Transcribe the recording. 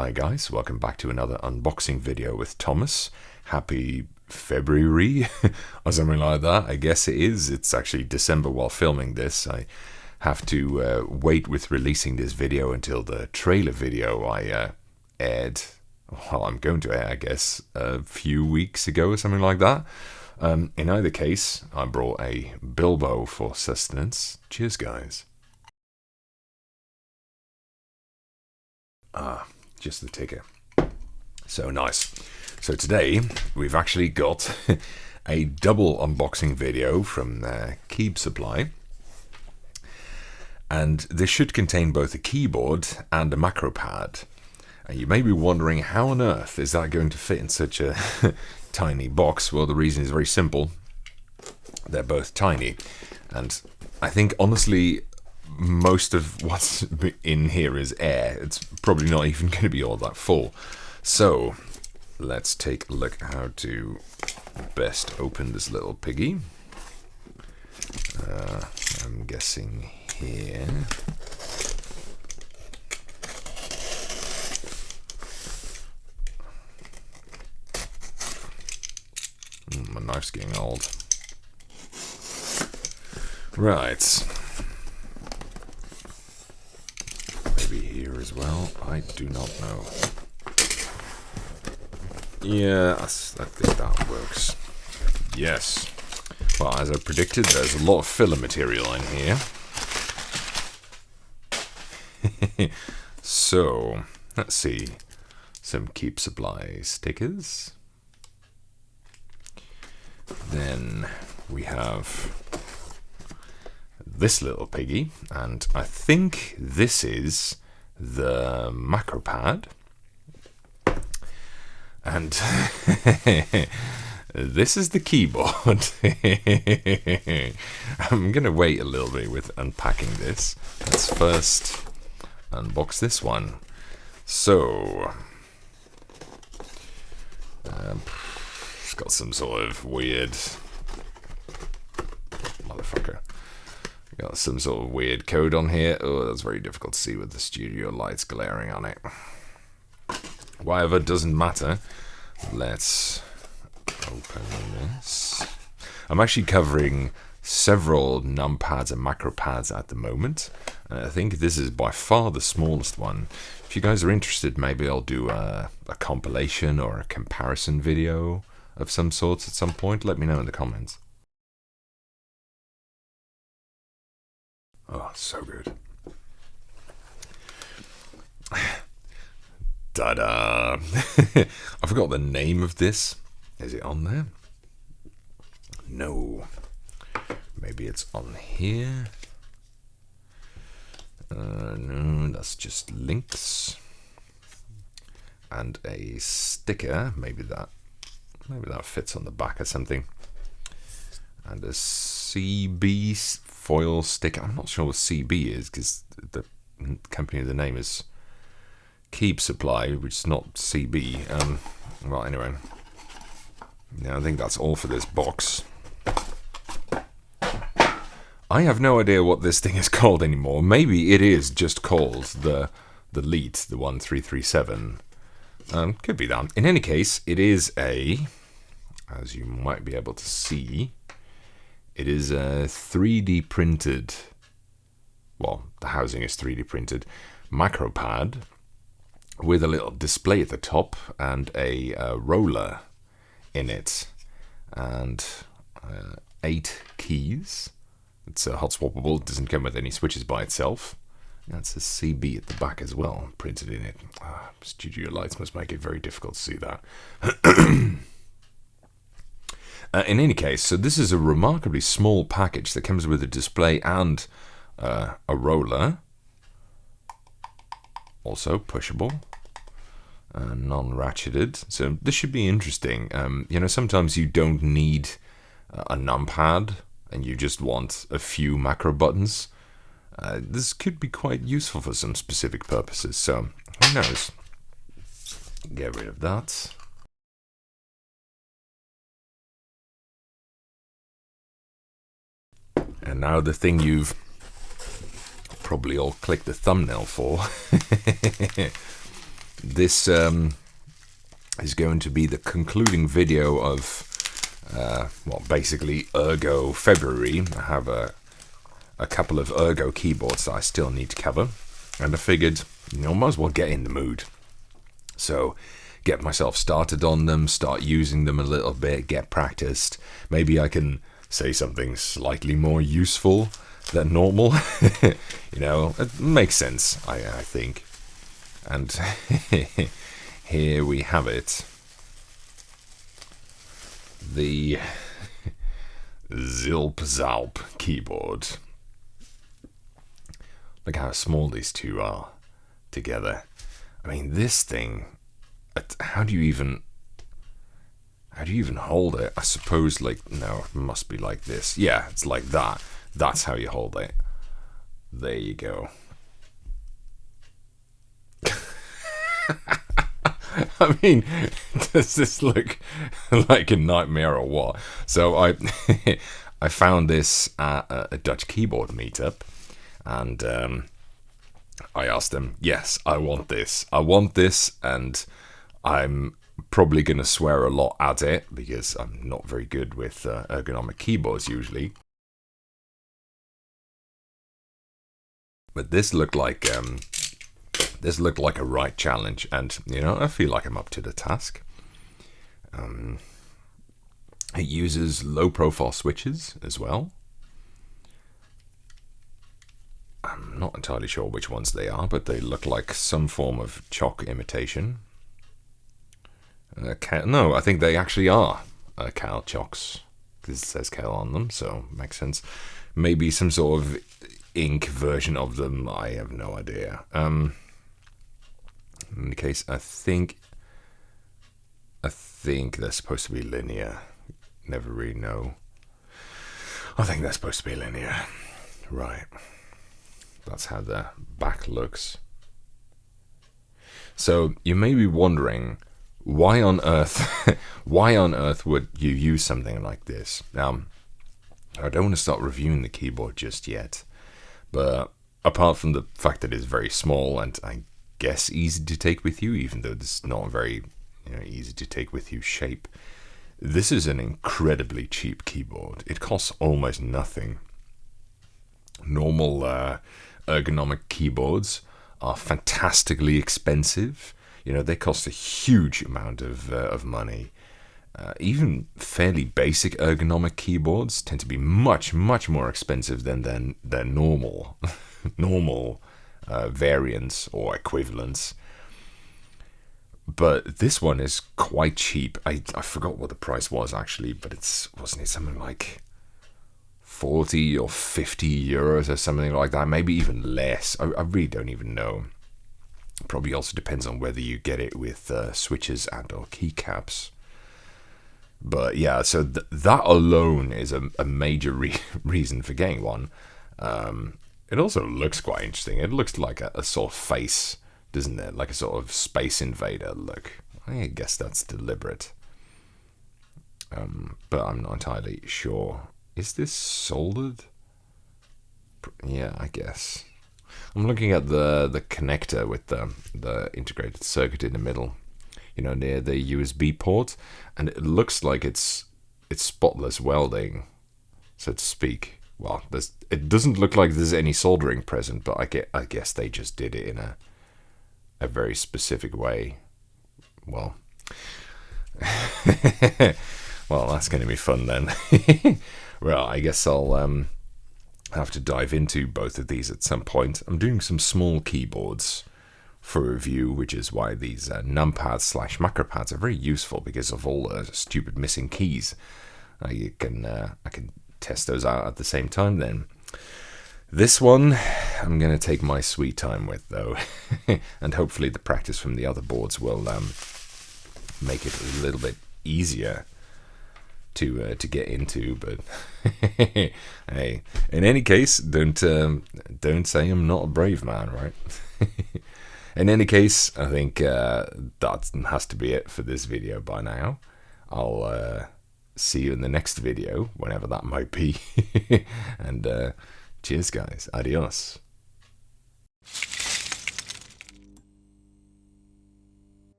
Hi guys, welcome back to another unboxing video with Thomas. Happy February or something like that. I guess it is. It's actually December while filming this. I have to wait with releasing this video until the trailer video I aired. Well, I'm going to air, I guess, a few weeks ago or something like that. In either case, I brought a Bilbo for sustenance. Cheers, guys. Just the ticker. So nice. So today we've actually got a double unboxing video from Zilpzalp, and this should contain both a keyboard and a macropad. And you may be wondering, how on earth is that going to fit in such a tiny box? Well, the reason is very simple. They're both tiny, and I think honestly most of what's in here is air. It's probably not even going to be all that full. So let's take a look how to best open this little piggy. I'm guessing here. My knife's getting old. Right. Maybe here as well. I do not know. Yeah, I think that works. Yes. Well, as I predicted, there's a lot of filler material in here. So, let's see. Some Keep Supply stickers. Then we have this little piggy, and I think this is the macropad. And this is the keyboard. I'm going to wait a little bit with unpacking this. Let's first unbox this one. So, it's got some sort of weird... Motherfucker. Got some sort of weird code on here. Oh, that's very difficult to see with the studio lights glaring on it. Whatever, doesn't matter. Let's open this. I'm actually covering several numpads and macropads at the moment. I think this is by far the smallest one. If you guys are interested, maybe I'll do a compilation or a comparison video of some sorts at some point. Let me know in the comments. Oh, so good. Ta-da! I forgot the name of this. Is it on there? No. Maybe it's on here. No, that's just links. And a sticker. Maybe that fits on the back or something. And a CB foil sticker. I'm not sure what CB is because the company, the name is Keep Supply, which is not CB. Well, anyway. Yeah, I think that's all for this box. I have no idea what this thing is called anymore. Maybe it is just called the Leet, the 1337. Could be that. In any case, it is a, as you might be able to see, it is a 3D printed, well, the housing is 3D printed, macropad with a little display at the top and a roller in it, and 8 keys. It's hot swappable, it doesn't come with any switches by itself. That's a CB at the back as well, printed in it. Studio lights must make it very difficult to see that. In any case, so this is a remarkably small package that comes with a display and a roller. Also pushable, non-ratcheted. So this should be interesting. You know, sometimes you don't need a numpad and you just want a few macro buttons. This could be quite useful for some specific purposes. So who knows? Get rid of that. And now the thing you've probably all clicked the thumbnail for. this is going to be the concluding video of, well, basically Ergo February. I have a couple of Ergo keyboards that I still need to cover, and I figured, might as well get in the mood. So, get myself started on them, start using them a little bit, get practiced. Maybe I can say something slightly more useful than normal. It makes sense, I think. And here we have it. The Zilp Zalp keyboard. Look how small these two are together. I mean, this thing, how do you even hold it? I suppose, no, it must be like this. Yeah, it's like that. That's how you hold it. There you go. I mean, does this look like a nightmare or what? So I found this at a Dutch keyboard meetup, and I asked them, yes, I want this, and I'm probably going to swear a lot at it because I'm not very good with ergonomic keyboards usually. But this looked like a right challenge, and I feel like I'm up to the task. It uses low-profile switches as well. I'm not entirely sure which ones they are, but they look like some form of chalk imitation. No, I think they actually are Cal chocks, because it says Cal on them, so makes sense. Maybe some sort of ink version of them, I have no idea. In any case, I think they're supposed to be linear. Never really know. I think they're supposed to be linear. Right. That's how the back looks. So you may be wondering, why on earth would you use something like this? Now, I don't want to start reviewing the keyboard just yet, but apart from the fact that it's very small and I guess easy to take with you, even though it's not a very easy to take with you shape, this is an incredibly cheap keyboard. It costs almost nothing. Normal ergonomic keyboards are fantastically expensive. They cost a huge amount of money. Even fairly basic ergonomic keyboards tend to be much, much more expensive than their normal variants or equivalents. But this one is quite cheap. I forgot what the price was actually, but wasn't it something like 40 or 50 euros or something like that? Maybe even less. I really don't even know. Probably also depends on whether you get it with switches and or keycaps. But yeah, so that alone is a major reason for getting one. It also looks quite interesting. It looks like a sort of face, doesn't it? Like a sort of Space Invader look. I guess that's deliberate. But I'm not entirely sure. Is this soldered? Yeah, I guess. I'm looking at the connector with the integrated circuit in the middle, near the USB port, and it looks like it's spotless welding, so to speak. Well, it doesn't look like there's any soldering present, but I guess they just did it in a very specific way. Well, well, that's going to be fun then. Well, I guess I'll have to dive into both of these at some point. I'm doing some small keyboards for review, which is why these numpads / macropads are very useful because of all the stupid missing keys. I can test those out at the same time then. This one I'm going to take my sweet time with though, and hopefully the practice from the other boards will make it a little bit easier to get into. But hey, in any case, don't say I'm not a brave man, right? In any case, I think that has to be it for this video by now. I'll see you in the next video, whenever that might be. And cheers, guys. Adios.